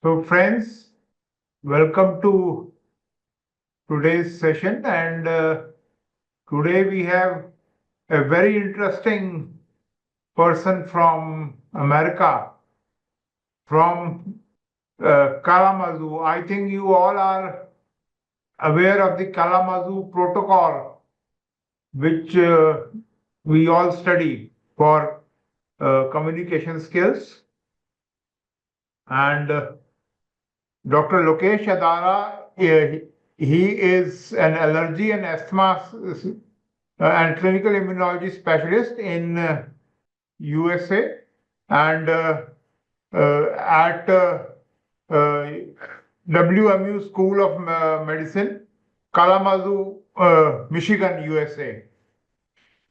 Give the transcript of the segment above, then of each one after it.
So, friends, welcome to today's session. And today we have a very interesting person from America, from Kalamazoo. I think you all are aware of the Kalamazoo Protocol, which we all study for communication skills. And Dr. Lokesh Edara, he is an allergy and asthma and clinical immunology specialist in USA and at uh, WMU School of Medicine, Kalamazoo, Michigan, USA.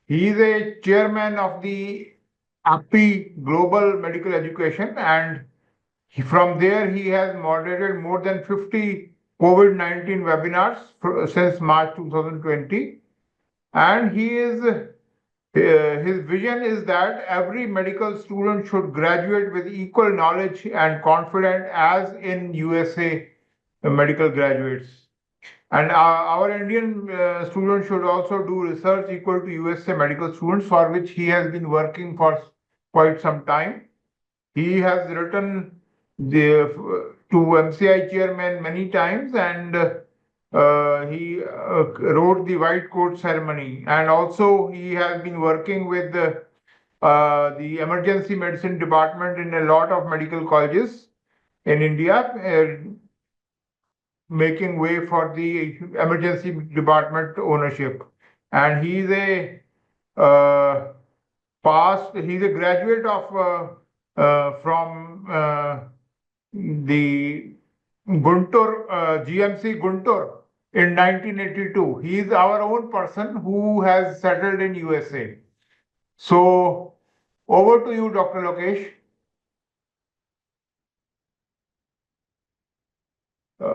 He is a chairman of the API Global Medical Education, and from there he has moderated more than 50 COVID-19 webinars since March 2020. And his vision is that every medical student should graduate with equal knowledge and confidence as in USA medical graduates. And our Indian students should also do research equal to USA medical students, for which he has been working for quite some time. He has written to MCI chairman many times, and he wrote the white coat ceremony. And also he has been working with the emergency medicine department in a lot of medical colleges in India, making way for the emergency department ownership. And he is he's a graduate of from the Guntur, GMC Guntur in 1982. He is our own person who has settled in USA. So over to you, Dr. Lokesh. Uh,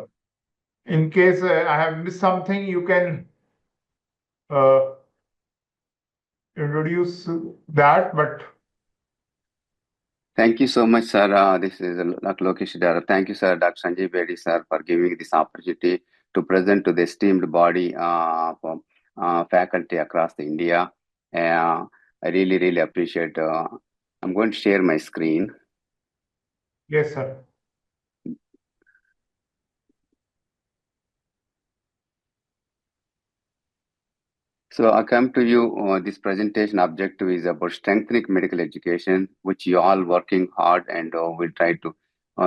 in case I have missed something, you can uh, introduce that, but Thank you so much, sir. This is Dr. Lokesh Edara. Thank you, sir, Dr. Sanjay Bedi, sir, for giving this opportunity to present to the esteemed body from faculty across the India. I really, really appreciate. I'm going to share my screen. yes, sir. So I come to you, this presentation objective is about strengthening medical education, which you all working hard and will try to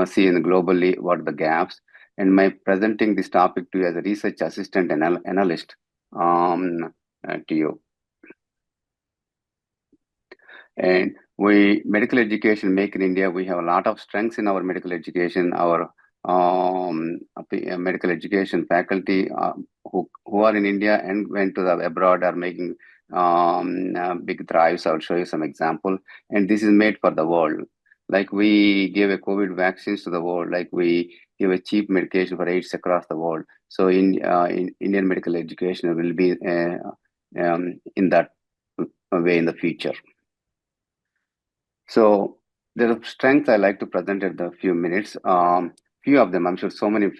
see in globally what are the gaps. And my presenting this topic to you as a research assistant and analyst to you. And medical education make in India, we have a lot of strengths in our medical education. Our medical education faculty who are in India and went to the abroad are making big drives. I'll show you some example. And this is made for the world. Like we give a COVID vaccines to the world, like we give a cheap medication for AIDS across the world. So in Indian medical education will be in that way in the future. So there are strengths I like to present in a few minutes. Few of them, I'm sure, so many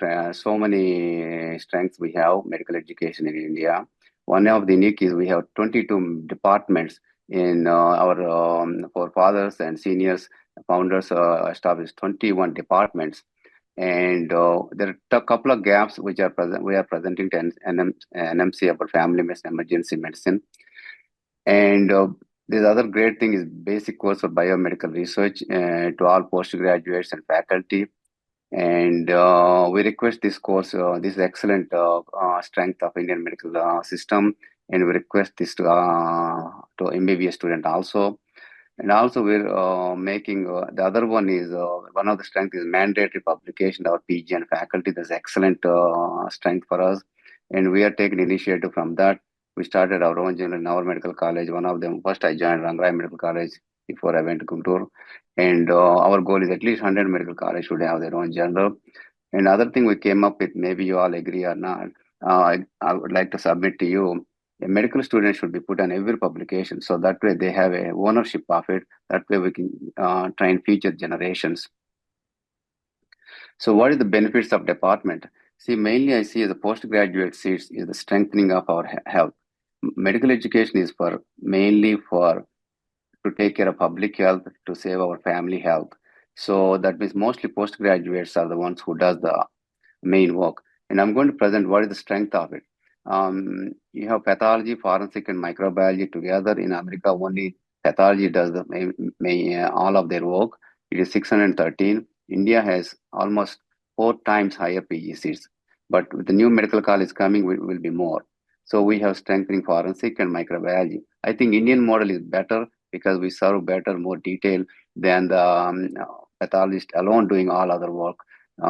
strengths we have medical education in India. One of the unique is we have 22 departments in our forefathers and seniors founders established 21 departments. And there are a couple of gaps which are present. We are presenting to NMC about family medicine, emergency medicine, and this other great thing is basic course of biomedical research to all postgraduates and faculty. And we request this course, this excellent strength of Indian medical system, and we request this to MBBS student also. And also we're making, the other one is, one of the strength is mandatory publication, our PG and faculty. That's excellent strength for us. And we are taking initiative from that. We started our own journal in our medical college. One of them, first I joined Rangai Medical College before I went to Guntur. And our goal is at least 100 medical college should have their own journal. And other thing we came up with, maybe you all agree or not, I would like to submit to you, a medical student should be put on every publication. So that way they have a ownership of it. That way we can train future generations. So what is the benefits of department? See, mainly I see as a postgraduate seats is the strengthening of our health. Medical education is for mainly for to take care of public health, to save our family health. So that means mostly postgraduates are the ones who does the main work. And I'm going to present what is the strength of it. You have pathology, forensic, and microbiology together. In America, only pathology does the all of their work. It is 613. India has almost 4 times higher PG seats, but with the new medical college coming, will be more. So we have strengthening forensic and microbiology. I think Indian model is better because we serve better, more detail than the pathologist alone doing all other work.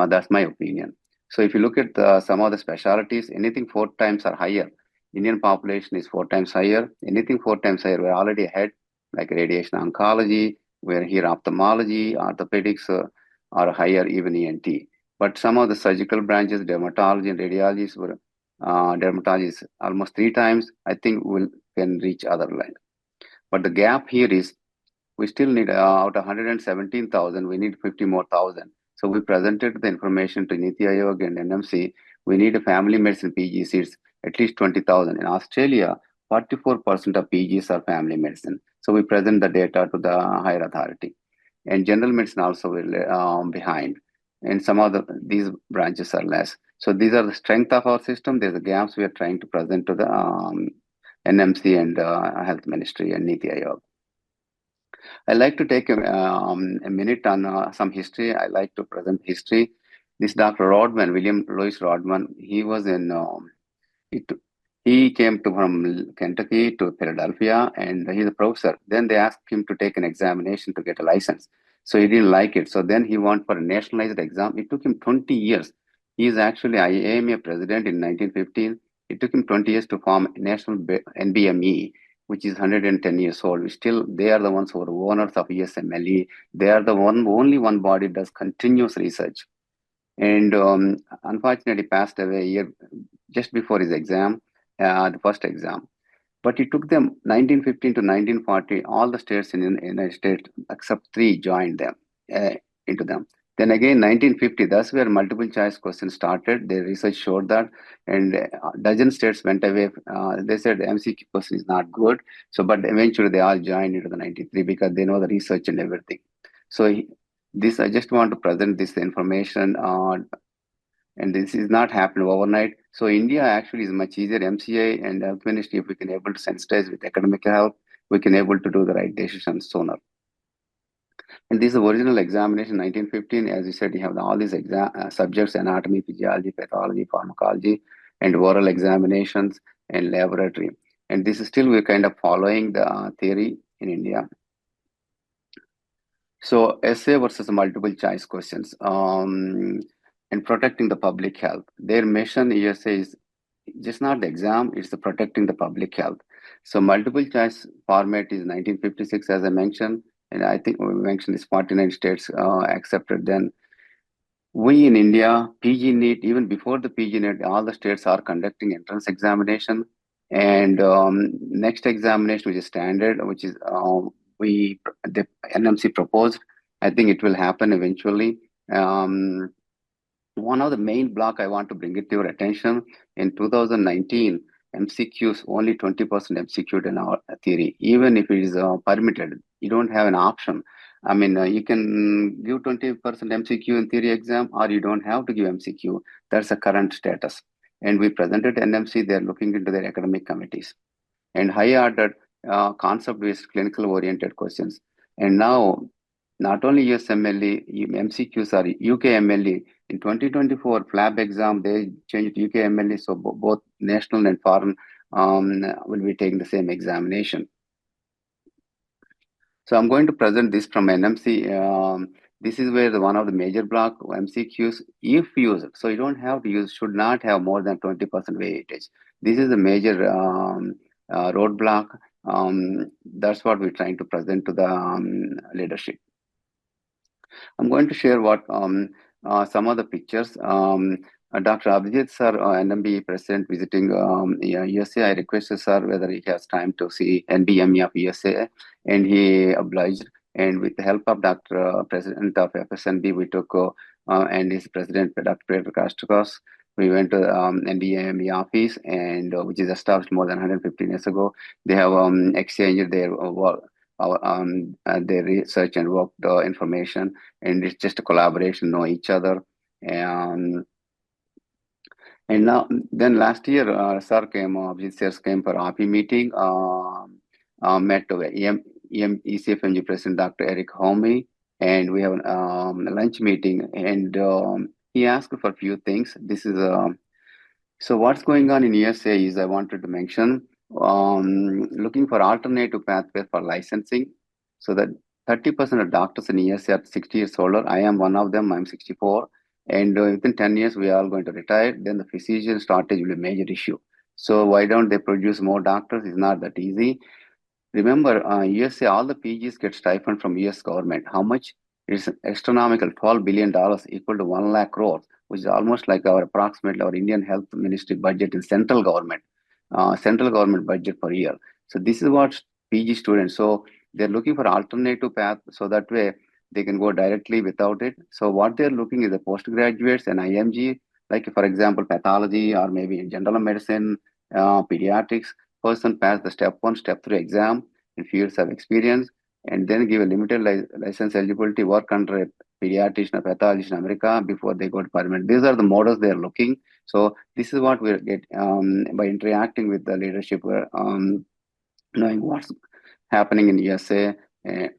That's my opinion. So if you look at some of the specialties, anything 4 times or higher, Indian population is 4 times higher. Anything 4 times higher, we're already ahead, like radiation oncology, we're here ophthalmology, orthopedics are higher, even ENT. But some of the surgical branches, dermatology and radiology dermatology is almost 3 times. I think we'll can reach other line. But the gap here is we still need out of 117,000, we need 50 more thousand. So we presented the information to Niti Aayog and NMC. We need a family medicine PG seats, at least 20,000. In Australia, 44% of PGs are family medicine. So we present the data to the higher authority. And general medicine also will behind. And some of these branches are less. So these are the strength of our system. There's the gaps we are trying to present to the NMC and Health Ministry and Niti Aayog. I like to take a minute on some history. I like to present history. This Dr. Rodman, William Louis Rodman, he was in, he, he came to from Kentucky to Philadelphia, and he's a professor. Then they asked him to take an examination to get a license. So he didn't like it. So then he went for a nationalized exam. It took him 20 years. He is actually IAMA president in 1915. It took him 20 years to form National NBME, which is 110 years old. Still, they are the ones who are owners of USMLE. They are the only one body does continuous research. And unfortunately, passed away a year just before his exam, the first exam. But it took them 1915 to 1940. All the states in the United States, except three, joined them uh, into them. Then again, 1950, that's where multiple choice questions started. Their research showed that, and dozen states went away. They said MCQ question is not good. So, but eventually they all joined into the 93 because they know the research and everything. So, this I just want to present this information, and this is not happened overnight. So, India actually is much easier. MCA and health ministry, if we can able to sensitize with academic help, we can able to do the right decisions sooner. And this is the original examination, 1915. As you said, you have all these subjects: anatomy, physiology, pathology, pharmacology, and oral examinations and laboratory. And this is still we're kind of following the theory in India. So essay versus multiple choice questions, and protecting the public health. Their mission, essay, is just not the exam; it's the protecting the public health. So multiple choice format is 1956, as I mentioned, and I think we mentioned is 49 states accepted. Then we in India, PG NEET, even before the PG NEET, all the states are conducting entrance examination, and next examination, which is standard, which is the NMC proposed. I think it will happen eventually. One of the main block I want to bring it to your attention in 2019, MCQs only 20% MCQ'd in our theory. Even if it is permitted, you don't have an option. I mean, you can give 20% MCQ in theory exam, or you don't have to give MCQ. That's the current status. And we presented NMC, they're looking into their academic committees. And high ordered concept-based clinical oriented questions. And now, not only USMLE, MCQs are UKMLE. In 2024 FLAB exam, they changed to UKMLE, so both national and foreign will be taking the same examination. So I'm going to present this from NMC. This is where one of the major block MCQs, if used, so you don't have to use, should not have more than 20% weightage. This is a major roadblock. That's what we're trying to present to the leadership. I'm going to share what some of the pictures. Dr. Abhijit sir, NMB president visiting USA. I requested sir whether he has time to see NBME of USA, and he obliged. And with the help of Dr. President of FSNB, we took and his president, Dr. Peter Kostakos. We went to NDME office, and which is established more than 115 years ago. They have exchanged their work, their research and work information, and it's just a collaboration, know each other. And and now, then last year, sir came, visitors came for RP meeting, met with ECFMG President Dr. Eric Homey, and we have a lunch meeting, and he asked for a few things. This is so what's going on in USA is I wanted to mention looking for alternative pathways for licensing, so that 30% of doctors in USA are 60 years older. I am one of them. I'm 64, and within 10 years we are all going to retire. Then the physician shortage will be a major issue. So why don't they produce more doctors? It's not that easy. Remember, USA, all the PGs get stipend from US government. How much? It's astronomical, $12 billion, equal to 1 lakh crores, which is almost like our approximately our Indian Health Ministry budget in central government budget per year. So this is what PG students. So they're looking for alternative path, so that way they can go directly without it. So what they're looking is the postgraduates and IMG, like for example, pathology or maybe general medicine, pediatrics. Person pass the step 1, step 3 exam in few years of experience, and then give a limited license eligibility, work under a pediatrician or pathologist in America before they go to permanent. These are the models they are looking. So this is what we get by interacting with the leadership, knowing what's happening in USA. And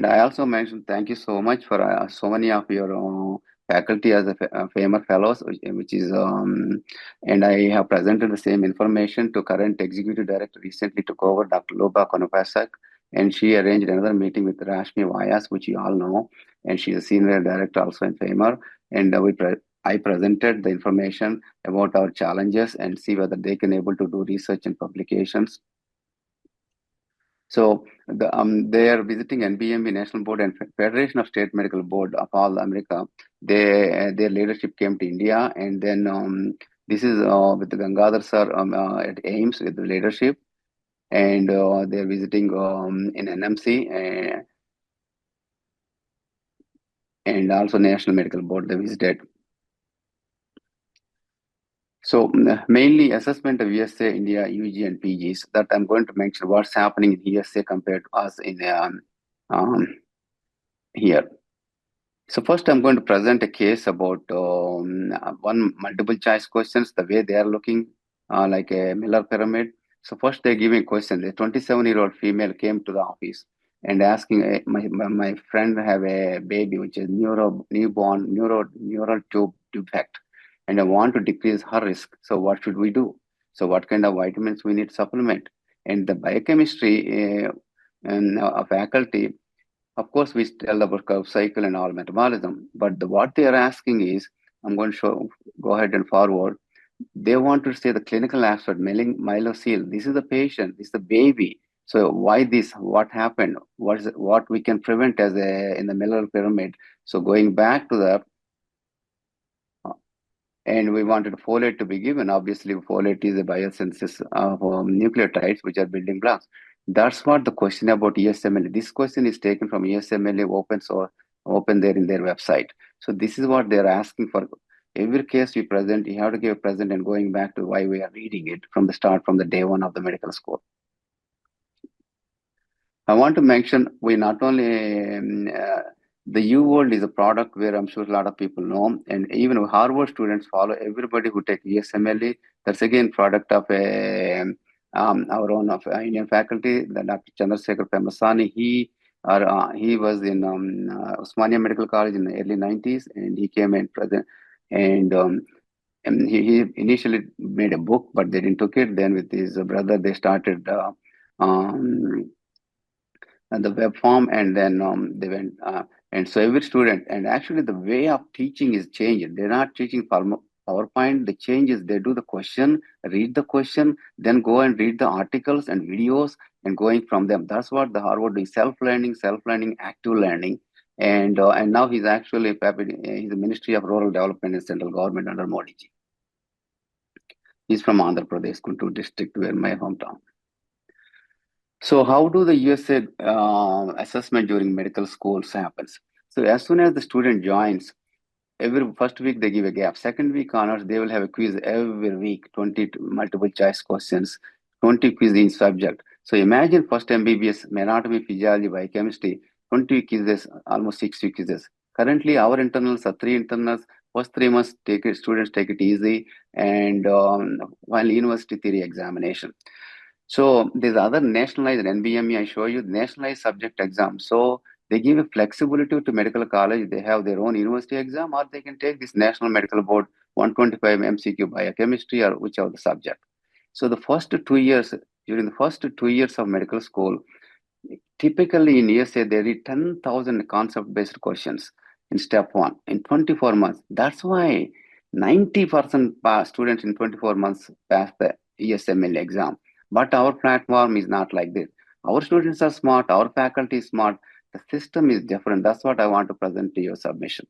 I also mentioned thank you so much for so many of your faculty as a FAMER fellows, which is, and I have presented the same information to current executive director recently took over, Dr. Loba Konopasak, and she arranged another meeting with Rashmi Vyas, which you all know, and she's a senior director also in FAMER, and I presented the information about our challenges and see whether they can able to do research and publications. So they are visiting NBMB National Board and Federation of State Medical Board of all America. Their leadership came to India, and then this is with the Gangadhar sir at AIMS with the leadership, and they're visiting in NMC and also National Medical Board they visited. So mainly assessment of USA, India, UG and PGs, that I'm going to mention what's happening in USA compared to us in here. So first I'm going to present a case about one multiple choice questions, the way they are looking like a Miller pyramid. So first they're giving a question. A 27-year-old female came to the office and asking, my friend have a baby which is neural tube defect, and I want to decrease her risk. So what should we do? So what kind of vitamins we need to supplement? And the biochemistry and faculty, of course, we tell about curve cycle and all metabolism, but what they are asking is, I'm going to go ahead and forward. They want to say the clinical aspect, myelocele. This is the patient, this is the baby. So why this? What happened? What we can prevent as in the Miller pyramid? So going back to the and we wanted folate to be given. Obviously, folate is a biosynthesis of nucleotides, which are building blocks. That's what the question about ESMLA. This question is taken from ESMLA open there in their website. So this is what they're asking for. Every case you present, you have to give a present and going back to why we are reading it from the start, from the day 1 of the medical school. I want to mention we not only the U World is a product where I'm sure a lot of people know, and even Harvard students follow. Everybody who take ESMLE, that's again product of our own of Indian faculty. The Dr. Chandrasekhar Pemasani, he was in Osmania Medical College in the early 90s, and he came in present, and he initially made a book, but they didn't took it. Then with his brother, they started. And the web form, and then they went and so every student, and actually the way of teaching is changed. They're not teaching PowerPoint. The change is they do the question, read the question, then go and read the articles and videos and going from them. That's what the Harvard is, self-learning, active learning. And now he's actually he's the Ministry of Rural Development in central government under Modi ji. He's from Andhra Pradesh, Guntur district, where my hometown. So how do the USA assessment during medical schools happens? So as soon as the student joins, every first week they give a gap. Second week honors, they will have a quiz every week, 20 multiple choice questions, 20 quiz in subject. So imagine first MBBS, anatomy, physiology, biochemistry, 20 quizzes, almost 60 quizzes. Currently, our internals are three internals. First 3 months, students take it easy, and while university theory examination. So there's other nationalized NBME. I show you nationalized subject exam. So they give a flexibility to medical college. They have their own university exam, or they can take this National Medical Board 125 MCQ biochemistry or whichever the subject. So the first 2 years, during the first 2 years of medical school, typically in USA, they read 10,000 concept-based questions in step one in 24 months. That's why 90% students in 24 months pass the ESML exam. But our platform is not like this. Our students are smart, our faculty is smart. The system is different. That's what I want to present to your submission.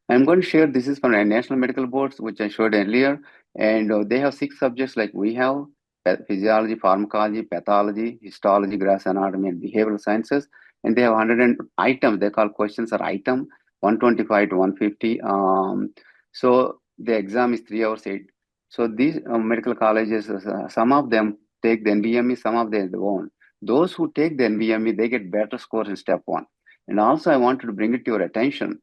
I'm going to share this is from a national medical boards, which I showed earlier, and they have 6 subjects like we have: physiology, pharmacology, pathology, histology, gross anatomy, and behavioral sciences. And they have 100 items. They call questions are item 125 to 150. So the exam is 3 hours eight. So these medical colleges, some of them take the NBME, some of them won't. Those who take the NBME, they get better scores in step one. And also, I wanted to bring it to your attention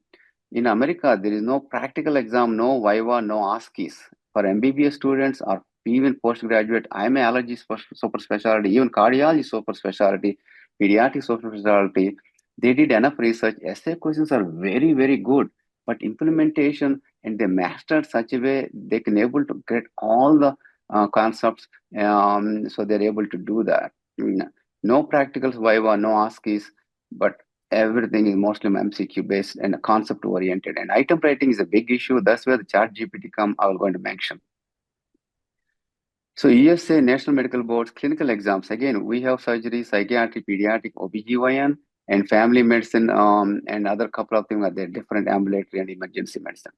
in America, there is no practical exam, no Viva, no ASCIIs. For MBBS students or even postgraduate, I'm an allergy super specialty, even cardiology super specialty, pediatric super specialty. They did enough research. Essay questions are very, very good, but implementation and they mastered such a way they can able to get all the concepts. So they're able to do that. No practicals, Viva, no ASCIIs, but everything is mostly MCQ based and concept oriented. And item writing is a big issue. That's where the chat GPT come. I will going to mention. So USA National Medical Boards clinical exams. Again, we have surgery, psychiatry, pediatric, OBGYN, and family medicine, and other couple of things are there, different ambulatory and emergency medicine.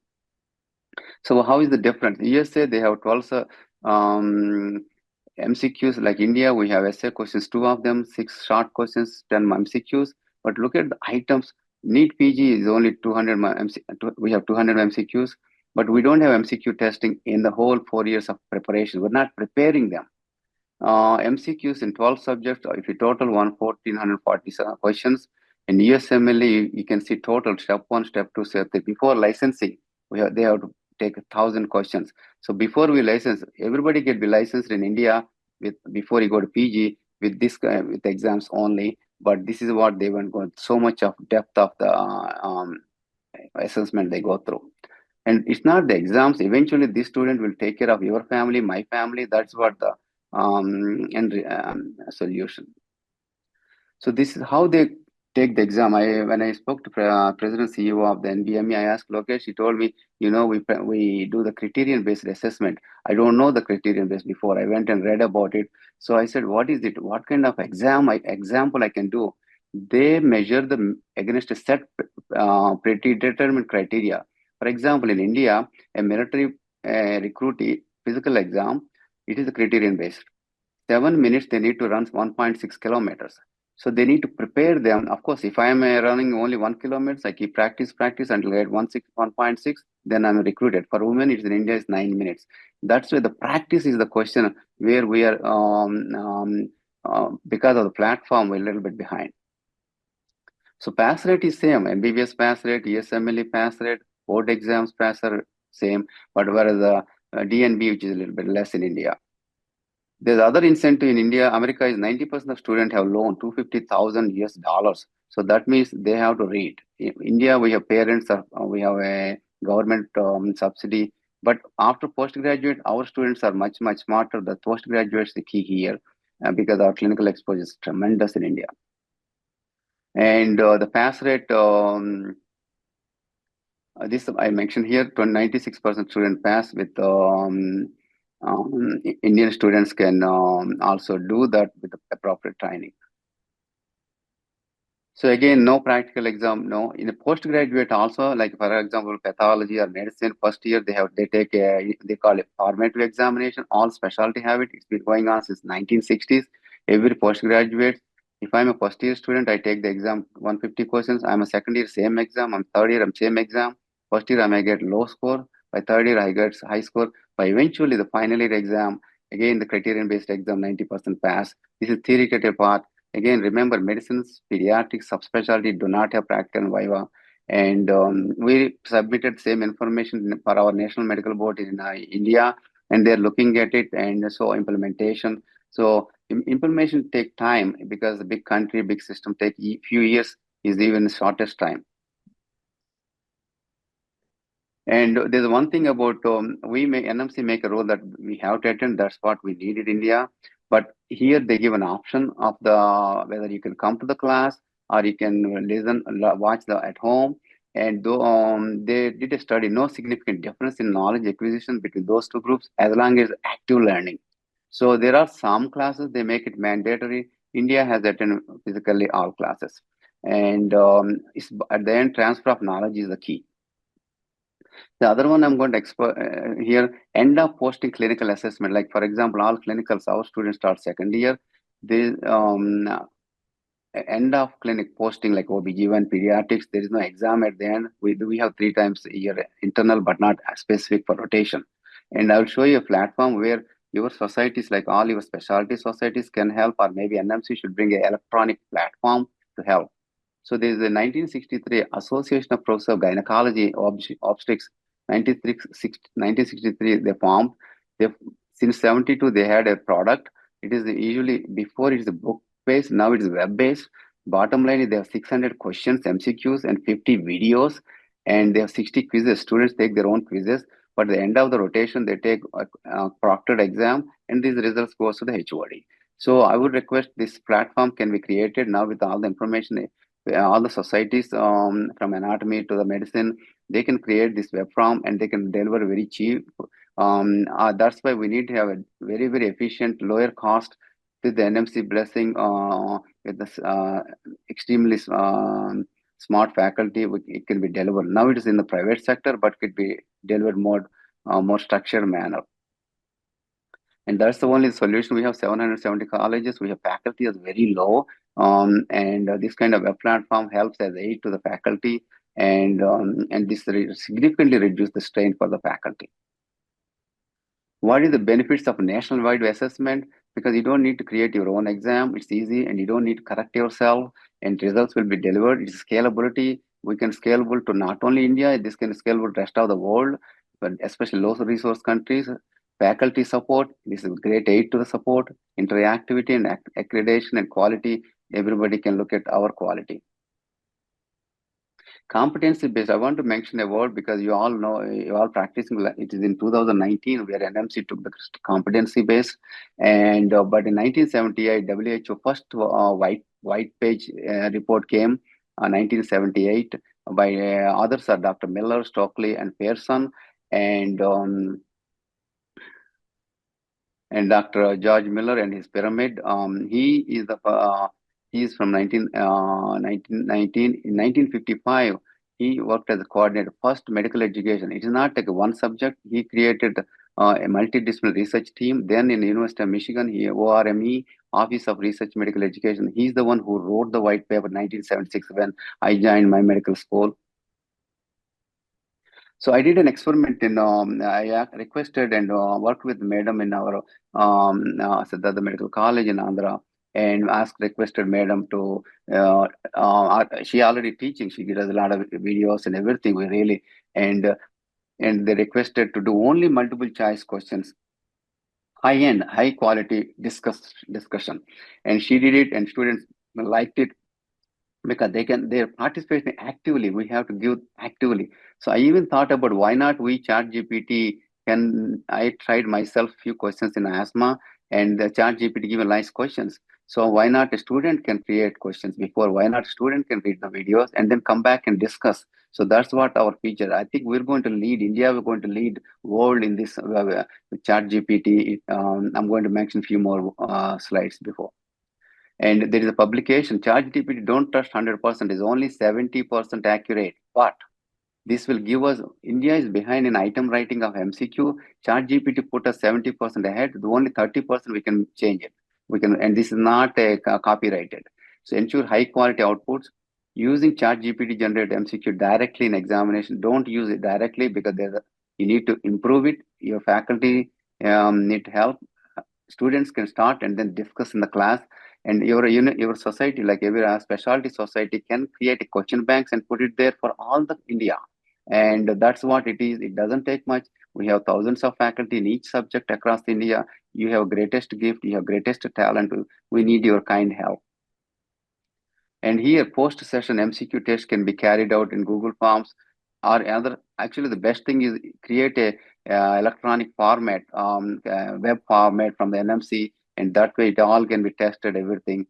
So how is the difference? USA, they have 12 MCQs. Like India, we have essay questions, 2 of them, 6 short questions, 10 MCQs. But look at the items. NEET PG is only 200. We have 200 MCQs, but we don't have MCQ testing in the whole 4 years of preparation. We're not preparing them. MCQs in 12 subjects, if you total 1,447 questions, in USMLE, you can see total step 1, step 2, step 3. Before licensing, they have to take 1,000 questions. So before we license, everybody can be licensed in India with before you go to PG with this with exams only. But this is what they went go so much of depth of the assessment they go through. And it's not the exams. Eventually, this student will take care of your family, my family. That's what the solution. So this is how they take the exam. When I spoke to President CEO of the NBME, I asked Lokesh. He told me, we do the criterion based assessment. I don't know the criterion based before. I went and read about it. So I said, what is it? What kind of example I can do? They measure against a set predetermined criteria. For example, in India, a military recruitee physical exam, it is a criterion based. 7 minutes they need to run 1.6 kilometers. So they need to prepare them. Of course, if I am running only 1 kilometer, I keep practice until I get 1.6, then I'm recruited. For women, it's in India is 9 minutes. That's why the practice is the question where we are, because of the platform, we're a little bit behind. So pass rate is same. MBBS pass rate, ESMLE pass rate, board exams pass rate same, but whereas the DNB, which is a little bit less in India. There's other incentive in India. America is 90% of students have loan, 250,000 US dollars. So that means they have to read. In India, we have parents, we have a government subsidy. But after postgraduate, our students are much, much smarter. The postgraduate is the key here because our clinical exposure is tremendous in India. And the pass rate, this I mentioned here, 96% student pass with Indian students can also do that with the appropriate training. So again, no practical exam, no. In a postgraduate also, like for example, pathology or medicine, first year they take they call it formative examination. All specialty have it. It's been going on since 1960s. Every postgraduate If I'm a first year student, I take the exam 150 questions. I'm a second year, same exam. I'm third year, I'm same exam. First year, I may get low score. By third year, I get high score. By eventually the final year exam, again the criterion based exam, 90% pass. This is theoretical part. Again, remember medicines, pediatrics, subspecialty do not have practical and viva. And we submitted same information for our national medical board in India, and they're looking at it, and so implementation. So implementation take time because the big country, big system take few years is even the shortest time. And there's one thing about NMC make a rule that we have to attend. That's what we need in India. But here they give an option of the whether you can come to the class or you can listen, watch the at home. And though they did a study, no significant difference in knowledge acquisition between those two groups as long as active learning. So there are some classes they make it mandatory. India has attended physically all classes, and at the end, transfer of knowledge is the key. The other one I'm going to here, end up posting clinical assessment. Like for example, all clinicals, our students start second year. They end of clinic posting like OB/GYN, pediatrics. There is no exam at the end. We have 3 times a year internal, but not specific for rotation. And I'll show you a platform where your societies, like all your specialty societies, can help, or maybe NMC should bring an electronic platform to help. So there is a 1963 Association of Professors of Gynecology Obstetrics. 1963 they formed. They, since 72 they had a product. It is usually before it's a book based. Now it's web based. Bottom line is they have 600 questions, MCQs, and 50 videos, and they have 60 quizzes. Students take their own quizzes. But at the end of the rotation, they take a proctored exam, and these results goes to the HOD. So I would request this platform can be created now with all the information, all the societies from anatomy to the medicine. They can create this web form and they can deliver very cheap. That's why we need to have a very, very efficient, lower cost with the NMC blessing, with the extremely smart faculty. It can be delivered. Now it is in the private sector, but could be delivered more structured manner. And that's the only solution. We have 770 colleges. We have faculty is very low. And this kind of web platform helps as aid to the faculty, and this significantly reduce the strain for the faculty. What is the benefits of national-wide assessment? Because you don't need to create your own exam. It's easy, and you don't need to correct yourself, and results will be delivered. It's scalability. We can scalable to not only India, this can scalable to rest of the world, but especially low resource countries. Faculty support, this is great aid to the support, interactivity and accreditation and quality. Everybody can look at our quality. Competency based, I want to mention a word because you all know, you all practicing, it is in 2019 where NMC took the competency based, and but in 1978, WHO first white page report came, 1978, by authors are Dr. Miller, Stokely, and Pearson, and Dr. George Miller and his pyramid. He is from 1919. In 1955, he worked as a coordinator, first medical education. It is not like one subject. He created a multidisciplinary research team. Then in the University of Michigan, he ORME, Office of Research Medical Education. He's the one who wrote the white paper in 1976 when I joined my medical school. So I did an experiment in, I requested and worked with madam in our Siddhartha Medical College in Andhra, and requested madam to, she already teaching, she does a lot of videos and everything, we really, and they requested to do only multiple choice questions, high-end, high quality discussion. And she did it and students liked it, because they're participating actively. We have to give actively. So I even thought about why not we chat GPT. I tried myself few questions in asthma, and the chat GPT give nice questions. So why not a student can create questions before? Why not a student can read the videos and then come back and discuss? So that's what our feature. I think we're going to lead India. We're going to lead world in this chat GPT. I'm going to mention a few more slides before. And there is a publication, ChatGPT don't trust 100%, is only 70% accurate. But this will give us, India is behind in item writing of MCQ. ChatGPT put us 70% ahead. The only 30% we can change it. And this is not copyrighted. So ensure high quality outputs. Using ChatGPT generate MCQ directly in examination. Don't use it directly because you need to improve it. Your faculty need help. Students can start and then discuss in the class. And your society, like every specialty society, can create a question banks and put it there for all the India. And that's what it is. It doesn't take much. We have thousands of faculty in each subject across India. You have greatest gift. You have greatest talent. We need your kind help. And here, post-session MCQ test can be carried out in Google Forms or other. Actually, the best thing is create a electronic format, web format from the NMC, and that way it all can be tested, everything.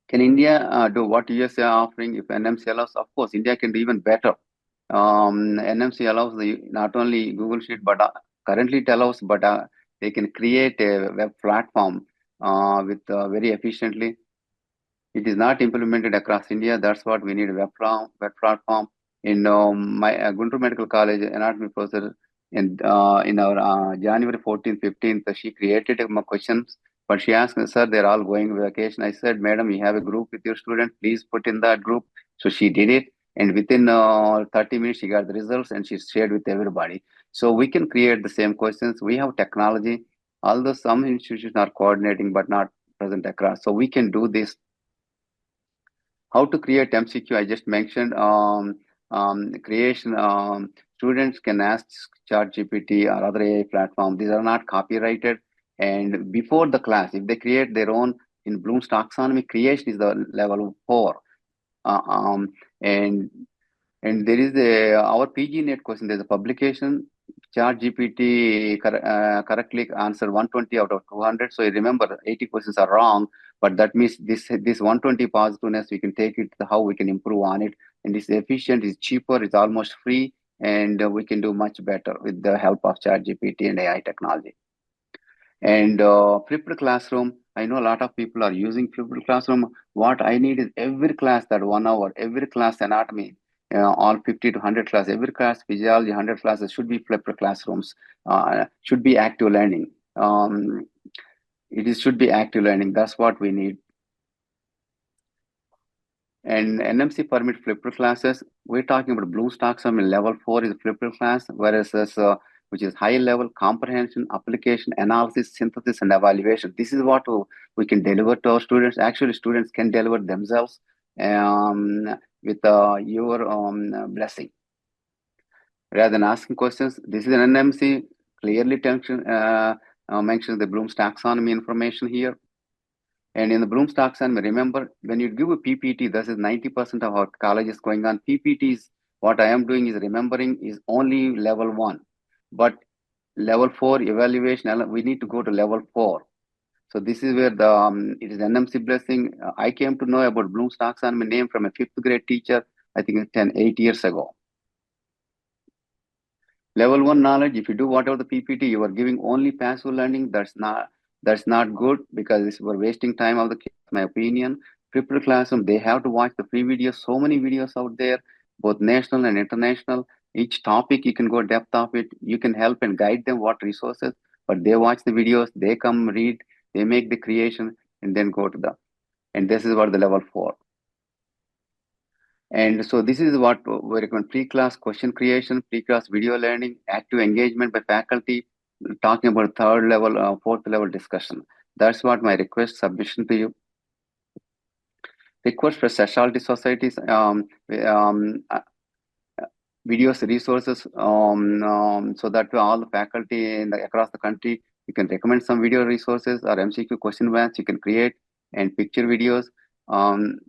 Can India do what USA are offering if NMC allows? Of course, India can do even better. NMC allows not only Google Sheet, but currently it allows, but they can create a web platform with very efficiently. It is not implemented across India. That's what we need a web platform. In my Guntur Medical College anatomy professor in our January 14th, 15th, she created questions, but she asked me, sir, they're all going vacation. I said, madam, you have a group with your students, please put in that group. So she did it. And within 30 minutes, she got the results and she shared with everybody. So we can create the same questions. We have technology, although some institutions are coordinating, but not present across. So we can do this. How to create MCQ, I just mentioned. Creation, students can ask ChatGPT or other AI platform. These are not copyrighted. And before the class, if they create their own in Bloom's taxonomy, creation is the level 4. Uh, um, and and there is our PG net question. There's a publication. ChatGPT correctly answer 120 out of 200. So you remember 80 questions are wrong, but that means this 120 positiveness we can take it to how we can improve on it. And it's efficient, it's cheaper, it's almost free, and we can do much better with the help of ChatGPT and AI technology. And flipped classroom, I know a lot of people are using flipped classroom. What I need is every class that 1 hour, every class anatomy, all 50 to 100 class, every class physiology, 100 classes should be flipped classrooms, should be active learning. Should be active learning. That's what we need. And NMC permit flipped classes. We're talking about Bloom's taxonomy level 4 is flipped class, whereas this, which is high level comprehension, application, analysis, synthesis, and evaluation. This is what we can deliver to our students. Actually, students can deliver themselves with your blessing. Rather than asking questions, this is an NMC, clearly mentions the Bloom's taxonomy information here. And in the Bloom's taxonomy, remember, when you give a PPT, this is 90% of our colleges going on. PPTs, what I am doing is remembering is only level 1. But level 4 evaluation, we need to go to level 4. So this is where it is NMC blessing. I came to know about Bloom's taxonomy name from a 5th grade teacher, I think 8 years ago. Level 1 knowledge, if you do whatever the PPT, you are giving only passive learning. That's not good because we're wasting time of the kids, my opinion. Prepared classroom, they have to watch the free videos. So many videos out there, both national and international. Each topic, you can go depth of it. You can help and guide them what resources, but they watch the videos, they come read, they make the creation, and then go to and this is what the level 4. And so this is what we recommend: pre-class question creation, pre-class video learning, active engagement by faculty, talking about 3rd level, 4th level discussion. That's what my request submission to you. Request for specialty societies, videos, resources, so that all the faculty across the country, you can recommend some video resources or MCQ question banks you can create, and picture videos. And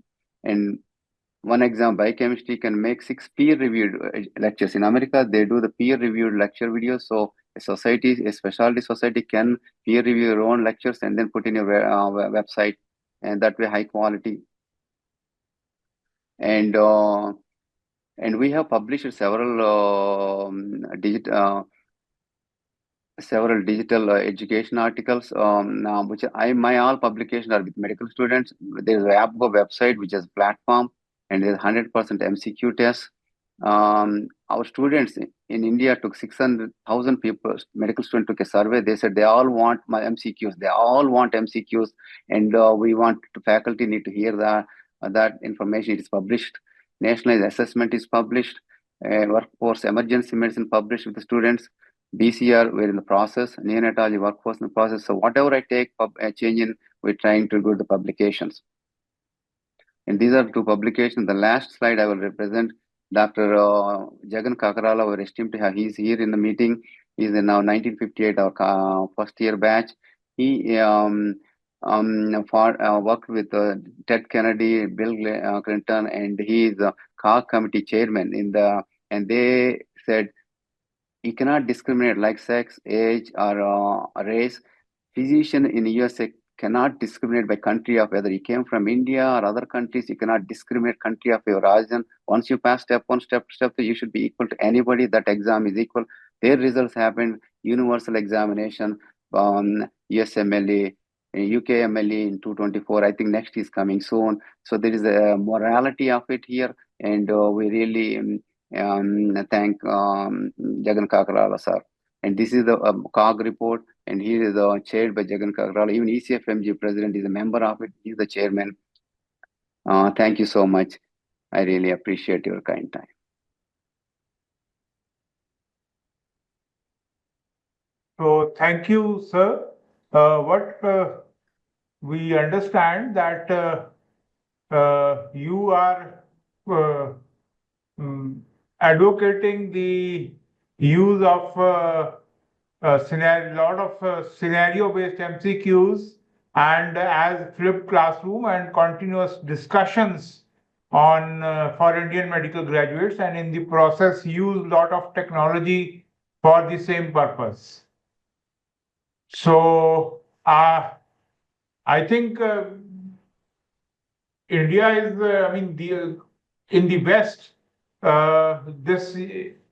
one example, biochemistry can make 6 peer-reviewed lectures. In America, they do the peer-reviewed lecture videos. So a specialty society can peer-review your own lectures and then put in your website, and that way high quality. And we have published several digital education articles, which my all publications are with medical students. There's a website which is a platform, and there's 100% MCQ tests. Our students in India took 600,000 people, medical students took a survey. They said they all want my MCQs. They all want MCQs, and we want faculty need to hear that information. It is published. Nationalized assessment is published. Workforce emergency medicine published with the students. BCR, we're in the process. Neonatology workforce in the process. So whatever I take, change in, we're trying to do the publications. And these are two publications. The last slide I will represent Dr. Jagan Kakarala, our esteemed, he's here in the meeting. He's in now 1958, our first year batch. He worked with Ted Kennedy, Bill Clinton, and he is the CAR committee chairman and they said you cannot discriminate like sex, age, or race. Physician in USA cannot discriminate by country of whether you came from India or other countries. You cannot discriminate country of your origin. Once you pass step one, step two, you should be equal to anybody. That exam is equal. Their results happened. Universal examination, USMLE, UKMLE in 224. I think next is coming soon. So there is a morality of it here, and we really thank Jagan Kakarala sir. And this is the COG report, and he is chaired by Jagan Kakarala. Even ECFMG president is a member of it. He's the chairman. Thank you so much. I really appreciate your kind time. So thank you, sir. What we understand that you are uh, advocating the use of lot of scenario-based MCQs and as flipped classroom and continuous discussions on for Indian medical graduates, and in the process use lot of technology for the same purpose. So I think India is, I mean, in the West, this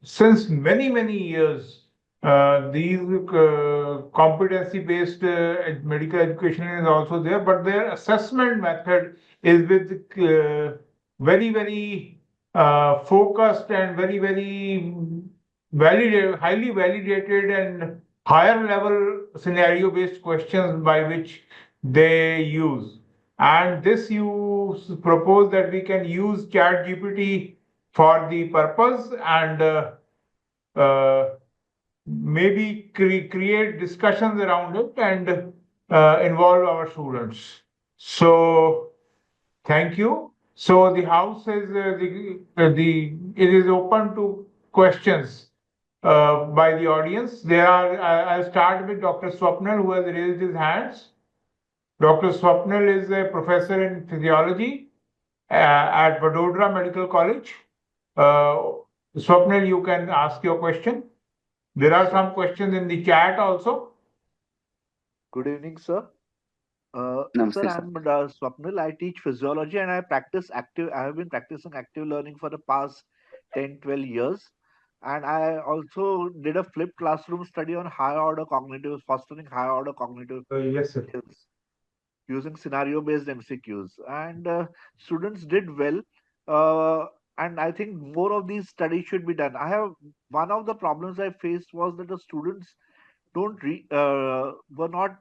since many years, these competency-based medical education is also there, but their assessment method is with very focused and very validated, highly validated and higher level scenario-based questions by which they use. And this you propose that we can use Chat GPT for the purpose and uh, maybe create discussions around it and involve our students. So thank you. So the house is it is open to questions by the audience. There are. I'll start with Dr. Swapnil, who has raised his hands. Dr. Swapnil is a professor in physiology at Vadodara Medical College. Swapnil, you can ask your question. There are some questions in the chat also. Good evening, sir. Sir, Namaste, sir. I'm Swapnil. I teach physiology and I have been practicing active learning for the past 10, 12 years. And I also did a flipped classroom study on fostering higher order cognitive Yes, sir. skills using scenario based MCQs. And students did well. Uh, and I think more of these studies should be done. One of the problems I faced was that the students don't re were not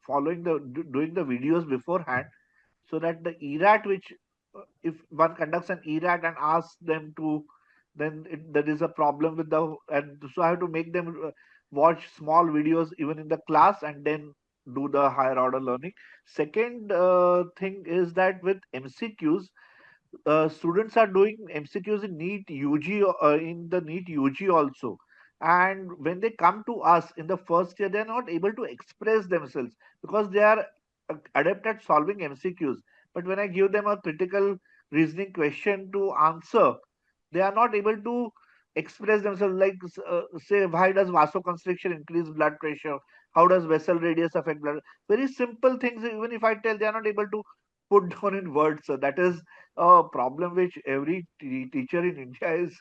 following doing the videos beforehand, so that the ERAT, which if one conducts an ERAT and asks them to, then there is a problem with and so I have to make them watch small videos even in the class and then do the higher order learning. Second thing is that with MCQs, students are doing MCQs in NEET UG, in the NEET UG also. And when they come to us in the first year, they're not able to express themselves because they are adept at solving MCQs. But when I give them a critical reasoning question to answer, they are not able to express themselves. Like, say, why does vasoconstriction increase blood pressure? How does vessel radius affect blood? Very simple things. Even if I tell, they are not able to put down in words. So that is a problem which every teacher in India is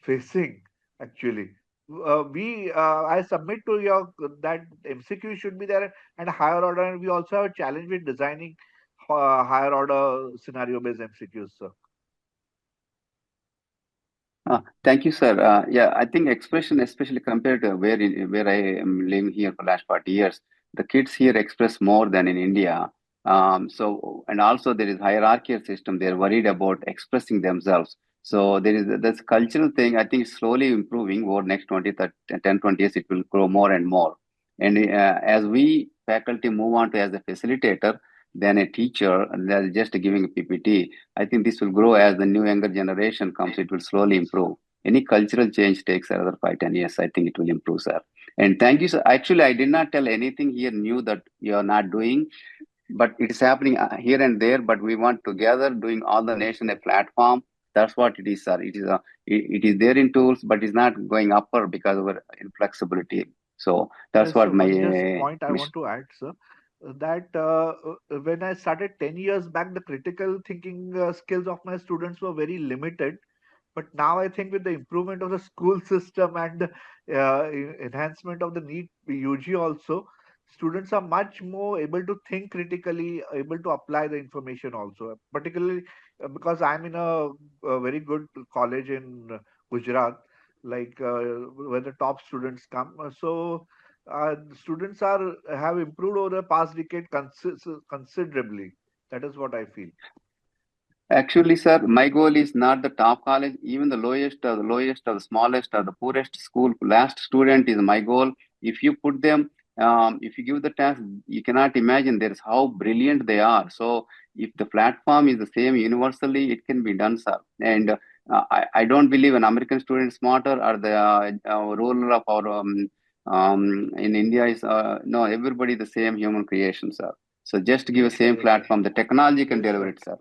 facing actually. I submit to your that MCQ should be there and higher order, and we also have a challenge with designing higher order scenario based MCQs, sir. Thank you, sir. Yeah, I think expression, especially compared to where I am living here for last 40 years, the kids here express more than in India. So, and also there is hierarchical system. They're worried about expressing themselves. So there is this cultural thing. I think slowly improving over next 10, 20 years. It will grow more and more. And as we faculty move on to as a facilitator, then a teacher, and they're just giving a PPT. I think this will grow as the new younger generation comes. It will slowly improve. Any cultural change takes another 5, 10 years. I think it will improve, sir. And thank you, sir. Actually, I did not tell anything here new that you are not doing, but it is happening here and there. But we want together doing all the nation a platform. That's what it is, sir. It is there in tools, but it's not going upper because of our inflexibility. So that's So what my one just point I mission. want to add, sir, that when I started 10 years back, the critical thinking skills of my students were very limited. But now I think with the improvement of the school system and enhancement of the NEET UG also, students are much more able to think critically, able to apply the information also. Particularly because I'm in a very good college in Gujarat, like where the top students come. So students are have improved over the past decade considerably. That is what I feel. Actually, sir, my goal is not the top college, even the lowest or the smallest or the poorest school. Last student is my goal. If you put them, if you give the task, you cannot imagine there's how brilliant they are. So if the platform is the same universally, it can be done, sir. And I don't believe an American student is smarter or the ruler of our in India is no, everybody the same human creation, sir. So just give a Yes, same platform, the technology can yes, deliver sir. it, sir.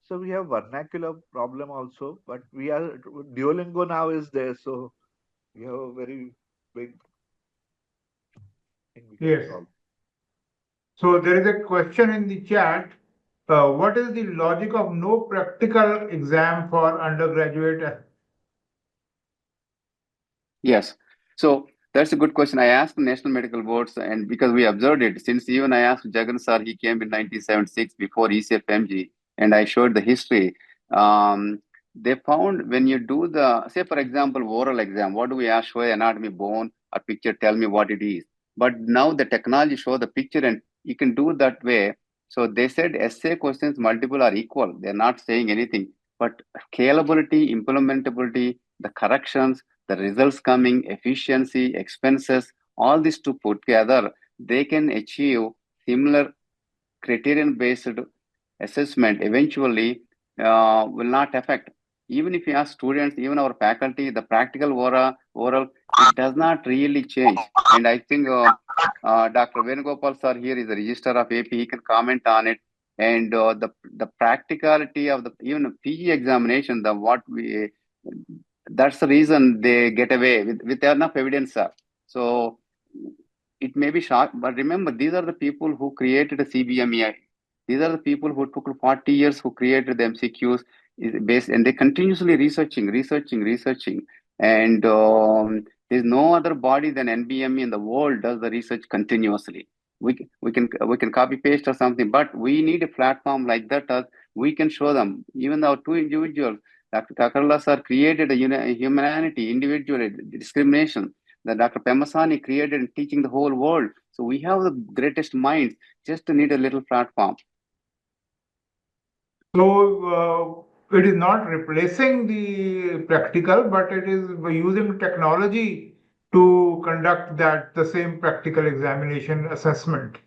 So we have vernacular problem also, but we are Duolingo now is there, so we have a very big thing we can Yes. solve. So there is a question in the chat. What is the logic of no practical exam for undergraduate? Yes. So that's a good question. I asked the national medical boards, and because we observed it, since even I asked Jagan sir, he came in 1976 before ECFMG, and I showed the history. They found when you do the, say, for example, oral exam, what do we ask? Show anatomy, bone, a picture, tell me what it is. But now the technology show the picture, and you can do that way. So they said essay questions multiple are equal. They're not saying anything, but scalability, implementability, the corrections, the results coming, efficiency, expenses, all these to put together, they can achieve similar criterion based assessment eventually will not affect. Even if you ask students, even our faculty, the practical oral, it does not really change. And I think Dr. Venugopal sir here is the registrar of AP, he can comment on it. And the practicality of the even PG examination, the what we that's the reason they get away with enough evidence, sir. So it may be short, but remember, these are the people who created a CBMEI. These are the people who took 40 years who created the MCQs based, and they continuously researching. And there's no other body than NBME in the world does the research continuously. We can copy paste or something, but we need a platform like that. We can show them. Even our two individuals, Dr. Kakarla sir created a humanity, individual discrimination that Dr. Pemasani created and teaching the whole world. So we have the greatest minds, just need a little platform. So it is not replacing the practical, but it is using technology to conduct that the same practical examination assessment.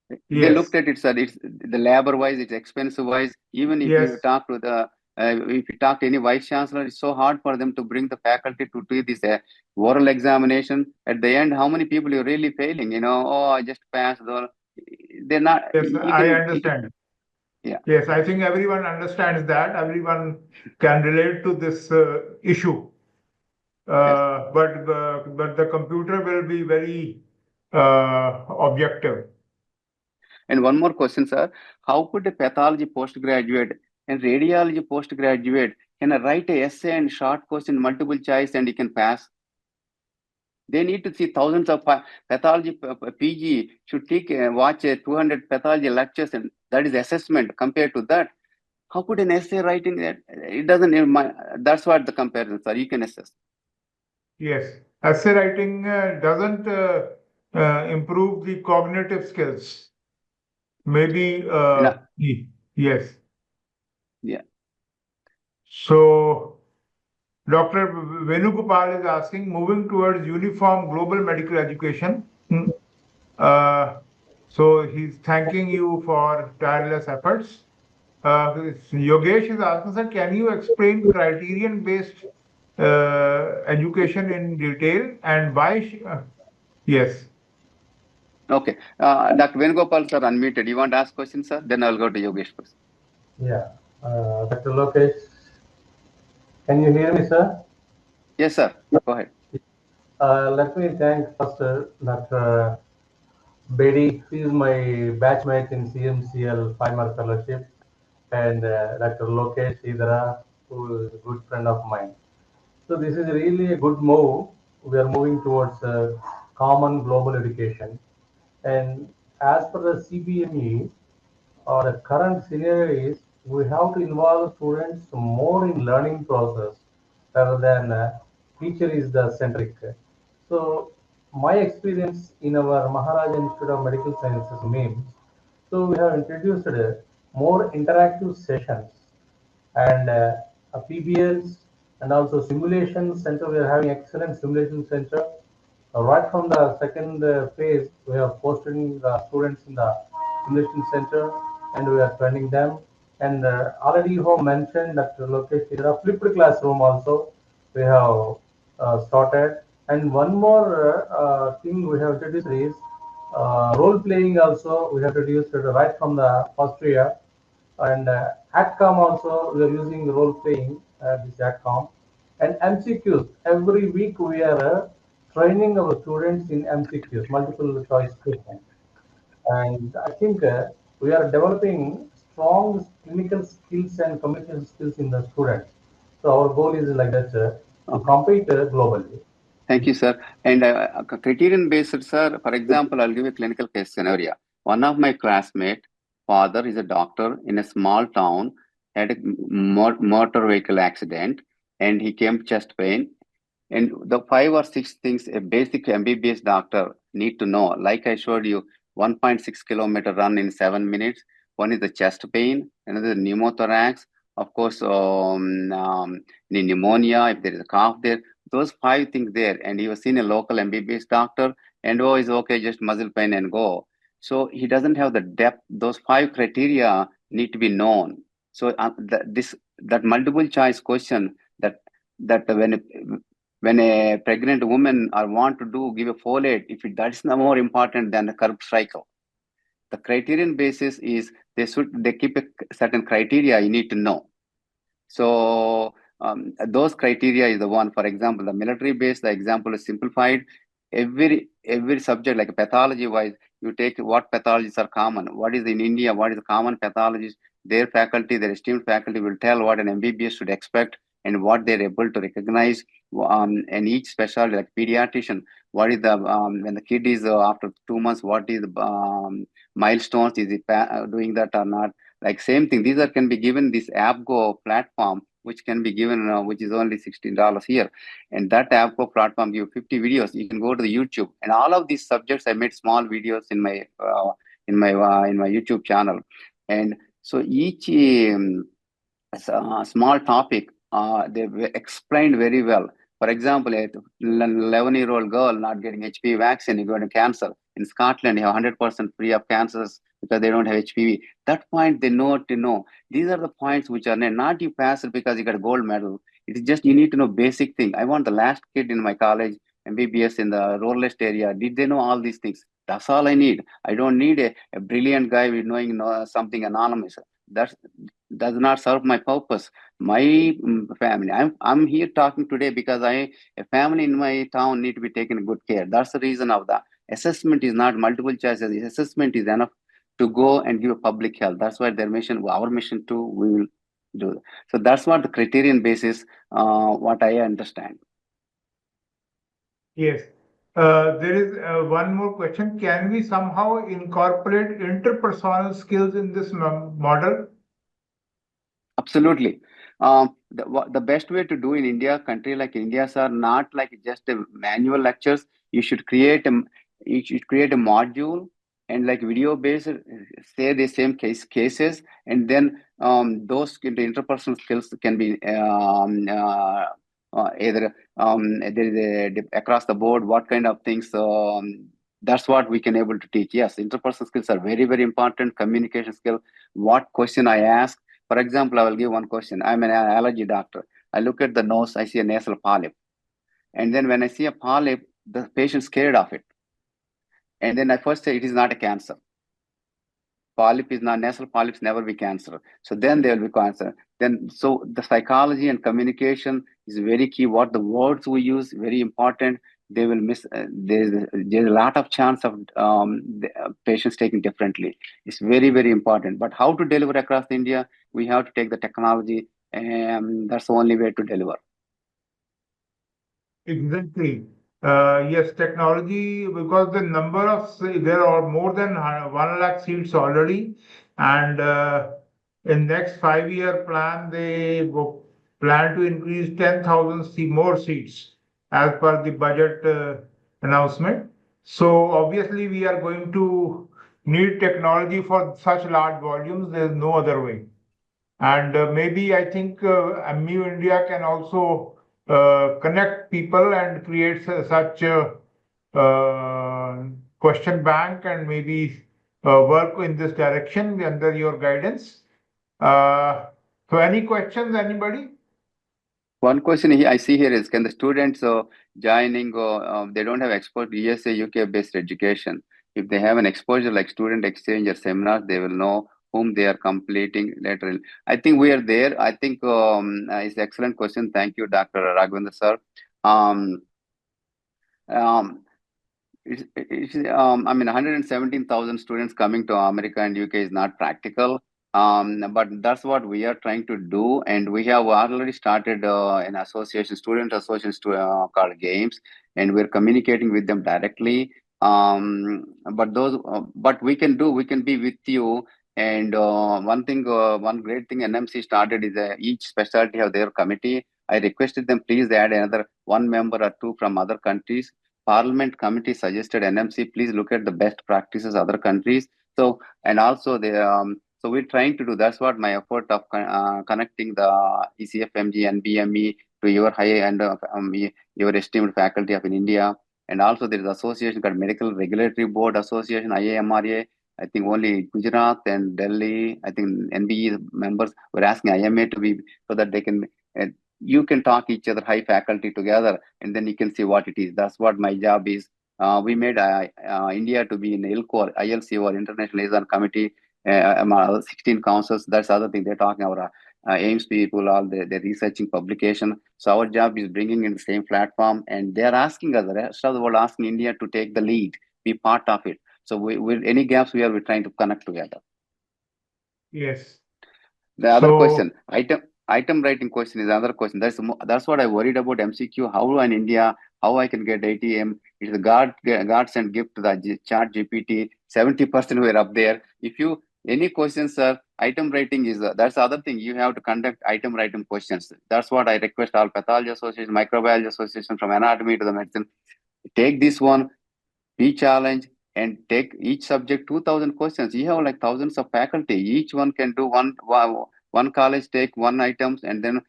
They Yes, looked at it, sir. It's the labor wise, it's expensive wise. Even if you yes, talk to if you talk to any vice chancellor, it's so hard for them to bring the faculty to do this oral examination. At the end, how many people you're really failing? Oh, I just passed. They're not. yes, I You can, understand. yeah. Yes, I think everyone understands that. Everyone can relate to this issue. Yes. But the computer will be very objective. And one more question, sir. How could a pathology postgraduate and radiology postgraduate can write a essay and short question, multiple choice, and he can pass? They need to see thousands of pathology PG should take watch 200 pathology lectures, and that is assessment compared to that. How could an essay writing that? It doesn't even that's what the comparisons are. You can assess. Yes, essay writing doesn't improve the cognitive skills. Maybe, yes. Yeah. So, Dr. Venugopal is asking, moving towards uniform global medical education. Uh, so he's thanking you for tireless efforts. Yogesh is asking, sir, can you explain criterion-based education in detail and why? Yes. Okay. Dr. Venugopal sir unmuted. You want to ask questions, sir? Then I'll go to Yogesh first. Yeah. Dr. Lokesh, can you hear me, sir? Yes, sir. Go ahead. Let me thank first Dr. Bedi, who is my batchmate in CMCL 5-month fellowship, and Dr. Lokesh Edara, who is a good friend of mine. So this is really a good move. We are moving towards common global education. And as per the CBME, the current scenario is we have to involve students more in learning process rather than teacher is the centric. So my experience in our Maharaja Institute of Medical Sciences means, so we have introduced more interactive sessions and PBLs and also simulation center. We are having excellent simulation center. Right from the second phase, we have posted the students in the simulation center and we are training them. And already you have mentioned that Lokesh Edara flipped classroom also we have started. And one more thing we have introduced is role playing also we have introduced right from the first year. And ATCOM also we are using role playing this ATCOM and MCQs. Every week we are training our students in MCQs, multiple choice questions. And I think we are developing strong clinical skills and communication skills in the students. So our goal is like that to Okay. compete globally. Thank you, sir. And criterion based, sir, for example, I'll give a clinical case scenario. One of my classmate, father is a doctor in a small town, had a motor vehicle accident, and he came chest pain. And the 5 or 6 things a basic MBBS doctor need to know, like I showed you, 1.6 kilometer run in 7 minutes. One is the chest pain, another pneumothorax, of course, pneumonia, if there is a cough there. Those 5 things there, and he was seen a local MBBS doctor, and oh, is okay, just muscle pain and go. So he doesn't have the depth. Those 5 criteria need to be known. So that multiple choice question that when a pregnant woman or want to do give a folate, if that's not more important than the curb cycle. The criterion basis is they keep a certain criteria you need to know. So those criteria is the one. For example, the military base, the example is simplified. Every subject, like pathology wise, you take what pathologies are common. What is in India? What is the common pathologies? Their faculty, their esteemed faculty will tell what an MBBS should expect and what they're able to recognize. And each specialty, like pediatrician, what is the when the kid is after 2 months, what is the milestones? Is it doing that or not? Like same thing, these are can be given this AppGo platform, which can be given, which is only $16 here. And that AppGo platform give 50 videos. You can go to the YouTube, and all of these subjects I made small videos in my YouTube channel. And so each small topic, they were explained very well. For example, a 11-year-old girl not getting HPV vaccine, you go to cancer. In Scotland, you have 100% free of cancers because they don't have HPV. That point they know to know. These are the points which are not you pass it because you got a gold medal. It's just you need to know basic thing. I want the last kid in my college, MBBS in the ruralist area. Did they know all these things? That's all I need. I don't need a brilliant guy with knowing something anonymous. That does not serve my purpose. My family. I'm here talking today because a family in my town need to be taken good care. That's the reason of the assessment is not multiple choices. Assessment is enough to go and give a public health. That's why their mission, our mission too, we will do. So that's what the criterion basis, what I understand. Yes. There is one more question. Can we somehow incorporate interpersonal skills in this model? Absolutely. The best way to do in India, country like India, sir, not like just a manual lectures. You should create a module and like video based, say the same cases, and then the interpersonal skills can be either there is across the board what kind of things. That's what we can able to teach. Yes, interpersonal skills are very very important. Communication skill. What question I ask, for example, I will give one question. I'm an allergy doctor. I look at the nose, I see a nasal polyp. And then when I see a polyp, the patient's scared of it. And then I first say it is not a cancer. Polyp is not, nasal polyps never be cancer. So then there will be cancer. Then, so the psychology and communication is very key. What the words we use, very important. They will miss, there's a lot of chance of patients taking differently. It's very, very important. But how to deliver across India, we have to take the technology, and that's the only way to deliver. Exactly. Yes, technology, because the number of, there are more than 1 lakh seats already. And in next 5-year plan, they plan to increase 10,000 more seats as per the budget announcement. So obviously we are going to need technology for such large volumes. There's no other way. And maybe I think MU India can also connect people and create such a question bank and maybe work in this direction under your guidance. So any questions, anybody? One question I see here is, can the students joining, they don't have expert USA, UK based education. If they have an exposure like student exchange or seminars, they will know whom they are completing later. I think we are there. I think it's an excellent question. Thank you, Dr. Raghavendra sir. Um, um, I mean, 117,000 students coming to America and UK is not practical. But that's what we are trying to do, and we have already started an association, student association called Games, and we're communicating with them directly. But we can be with you. And one great thing NMC started is each specialty have their committee. I requested them, please add another one member or two from other countries. Parliament committee suggested NMC, please look at the best practices other countries. So, and also so we're trying to do, that's what my effort of connecting the ECFMG and BME to your high and your esteemed faculty of in India. And also there is association called Medical Regulatory Board Association, IAMRA. I think only Gujarat and Delhi, I think NBE members were asking IMA to be, so that they can, you can talk each other high faculty together, and then you can see what it is. That's what my job is. We made India to be in ILCO, ILC, or International Liaison Committee, 16 councils. That's the other thing they're talking about. AIMS people, all they're researching publication. So our job is bringing in the same platform, and they're asking us, the rest of the world asking India to take the lead, be part of it. So with any gaps we're trying to connect together. Yes. The other question, item writing question is another question. That's what I worried about MCQ. How in India, how I can get ATM? It's a God sent gift to the chat GPT. 70% were up there. If you any questions, sir, item writing is that's the other thing. You have to conduct item writing questions. That's what I request all pathology association, microbiology association, from anatomy to the medicine. Take this one, be challenged, and take each subject 2,000 questions. You have like thousands of faculty. Each one can do one college take one items, and then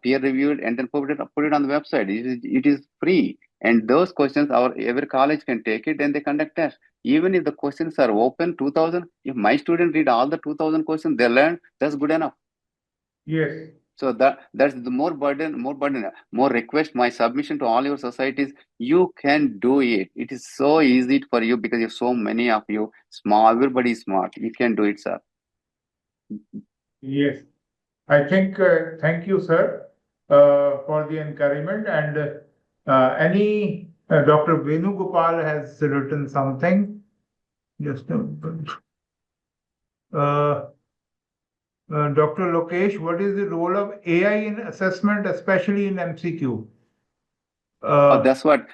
peer reviewed, and then put it on the website. It is free, and those questions every college can take it, and they conduct tests. Even if the questions are open, 2,000. If my student read all the 2,000 questions, they learn. That's good enough. Yes. So that's the more burden, more request. My submission to all your societies, you can do it. It is so easy for you because you so many of you small. Everybody is smart. You can do it, sir. Yes. I think, thank you, sir, for the encouragement. And Dr. Venugopal has written something. Just a moment. Dr. Lokesh, what is the role of AI in assessment, especially in MCQ? That's what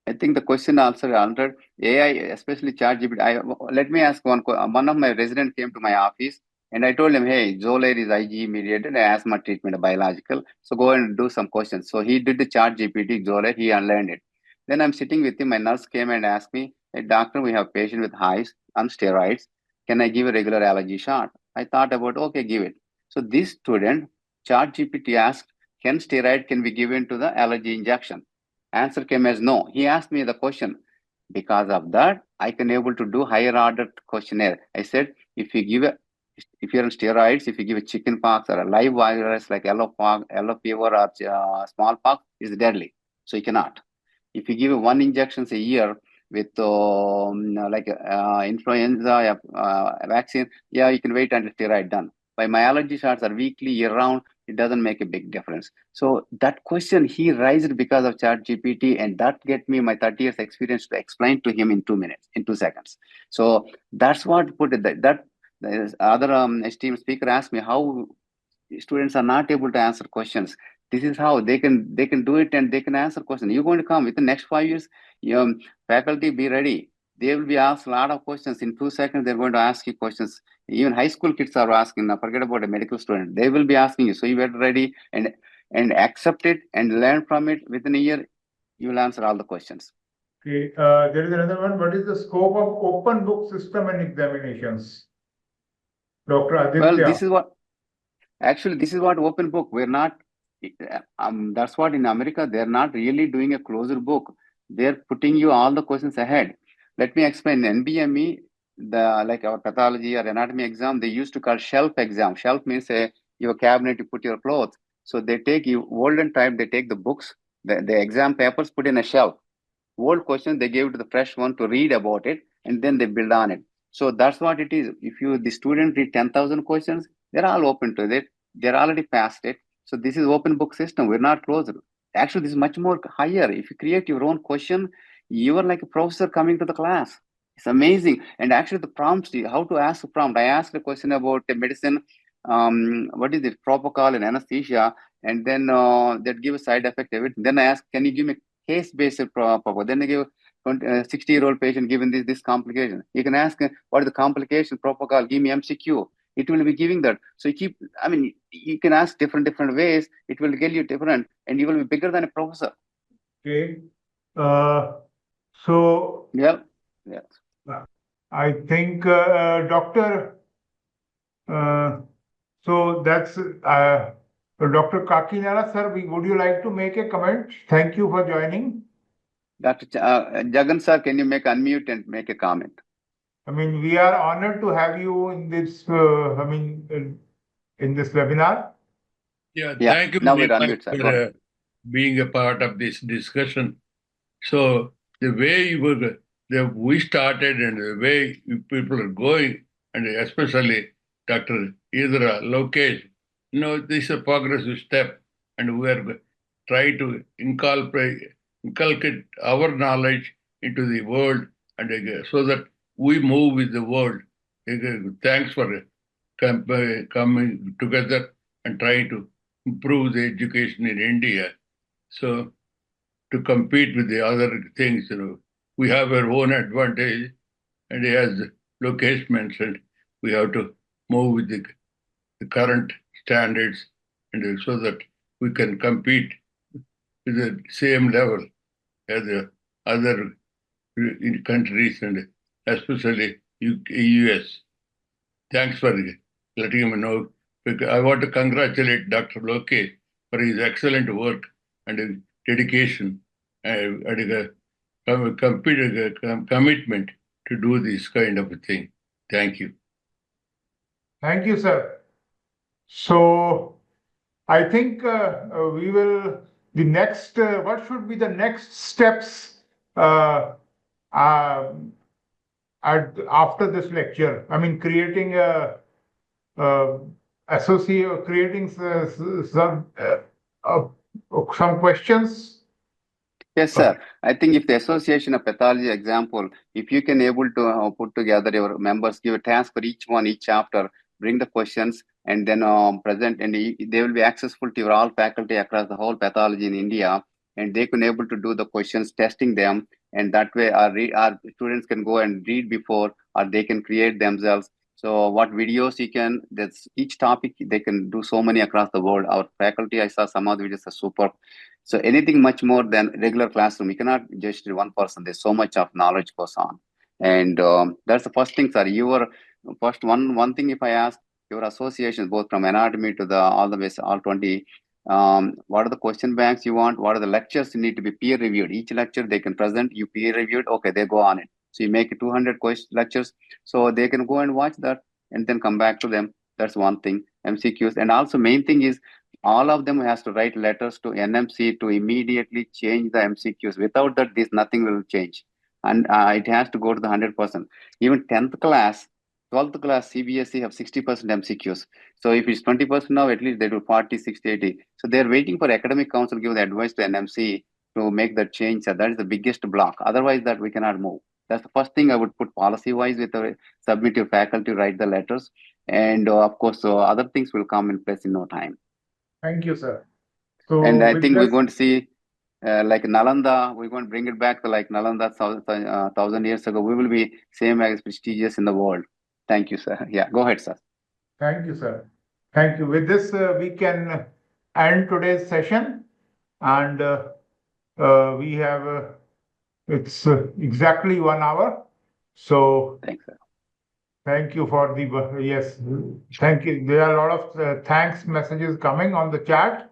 I think the question also answered. AI, especially ChatGPT. Let me ask one of my resident came to my office. And I told him, hey, Xolair is IgE mediated asthma treatment, biological. So go and do some questions. So he did the chart GPT, Xolair, he unlearned it. Then I'm sitting with him. My nurse came and asked me, hey, doctor, we have patient with hives on steroids. Can I give a regular allergy shot? I thought about, okay, give it. So this student, chart GPT asked, can be given to the allergy injection? Answer came as no. He asked me the question. Because of that, I can able to do higher order questionnaire. I said, if you're on steroids, if you give a chicken pox or a live virus like yellow fever or smallpox, is deadly. So you cannot. If you give one injections a year with like influenza vaccine, yeah, you can wait until steroid done. By my allergy shots are weekly, year round, it doesn't make a big difference. So that question he raised because of Chat GPT, and that get me my 30 years experience to explain to him in 2 minutes, in 2 seconds. So that's what put it that the other esteemed speaker asked me how students are not able to answer questions. This is how they can do it, and they can answer questions. You're going to come within the next 5 years. Faculty, be ready. They will be asked a lot of questions. In 2 seconds, they're going to ask you questions. Even high school kids are asking. Now, forget about a medical student. They will be asking you. So you better ready and accept it and learn from it. Within a year, you will answer all the questions. Okay, there is another one. What is the scope of open book system and examinations? Dr. Aditya. Well, this is what open book. We're not. That's what in America they're not really doing a closed book. They're putting you all the questions ahead. Let me explain. NBME, like our pathology or anatomy exam, they used to call shelf exam. Shelf means your cabinet you put your clothes. So they take you olden time. They take the books, the exam papers, put in a shelf. Old question they gave to the fresh one to read about it, and then they build on it. So that's what it is. If the student read 10,000 questions, they're all open to it. They're already past it. So this is open book system. We're not closed. Actually, this is much more higher. If you create your own question, you are like a professor coming to the class. It's amazing. And actually, the prompts, how to ask a prompt. I asked a question about medicine. What is it? Propofol and anesthesia, and then that give a side effect of it. Then I asked, can you give me case-based propofol? Then they give 60-year-old patient given this complication. You can ask, what is the complication? Propofol, give me MCQ. It will be giving that. So you can ask different ways. It will get you different, and you will be bigger than a professor. Okay. So yeah. I think Doctor. So that's Dr. Kakinara, sir. Would you like to make a comment? Thank you for joining. Dr. Jagan sir, can you unmute and make a comment? I mean, we are honored to have you in this. In this webinar. Yeah, thank you now we're unmute, for being a part of this discussion. So the way we started and the way people are going, and especially Dr. Edara, Lokesh, this is a progressive step, and we are trying to inculcate our knowledge into the world, and so that we move with the world. Thanks for coming together and trying to improve the education in India. So to compete with the other things, we have our own advantage, and as Lokesh mentioned, we have to move with the current standards, and so that we can compete with the same level as the other countries, and especially US. Thanks for letting me know. I want to congratulate Dr. Lokesh for his excellent work and dedication and commitment to do this kind of a thing. Thank you. Thank you, sir. So I think we will, what should be the next steps after this lecture? I mean, creating some questions. Yes, sir. I think if the Association of Pathology example, if you can able to put together your members, give a task for each chapter, bring the questions, and then present, and they will be accessible to all faculty across the whole pathology in India, and they can able to do the questions, testing them, and that way our students can go and read before, or they can create themselves. So what videos you can, that's each topic, they can do so many across the world. Our faculty, I saw some of the videos are super. So anything much more than regular classroom. You cannot just do one person. There's so much of knowledge goes on. And that's the first thing, sir. Your first one thing, if I ask your associations, both from anatomy to the all the way, all 20, what are the question banks you want? What are the lectures you need to be peer reviewed? Each lecture they can present, you peer reviewed, okay, they go on it. So you make 200 lectures, so they can go and watch that and then come back to them. That's one thing. MCQs, and also main thing is all of them has to write letters to NMC to immediately change the MCQs. Without that, this nothing will change, and it has to go to the 100%. Even 10th class, 12th class, CBSE have 60% MCQs. So if it's 20% now, at least they do 40, 60, 80. So they're waiting for academic council to give the advice to NMC to make that change. So that is the biggest block. Otherwise, that we cannot move. That's the first thing I would put policy-wise with the submit your faculty, write the letters, and of course, other things will come in place in no time. Thank you, sir. So And I with think this, we're going to see like Nalanda, we're going to bring it back to like Nalanda 1,000 years ago. We will be same as prestigious in the world. Thank you, sir. Yeah, go ahead, sir. thank you, sir. Thank you. With this, we can end today's session, and we have it's exactly 1 hour. So Thanks, sir. thank you for the yes. Thank you. There are a lot of thanks messages coming on the chat.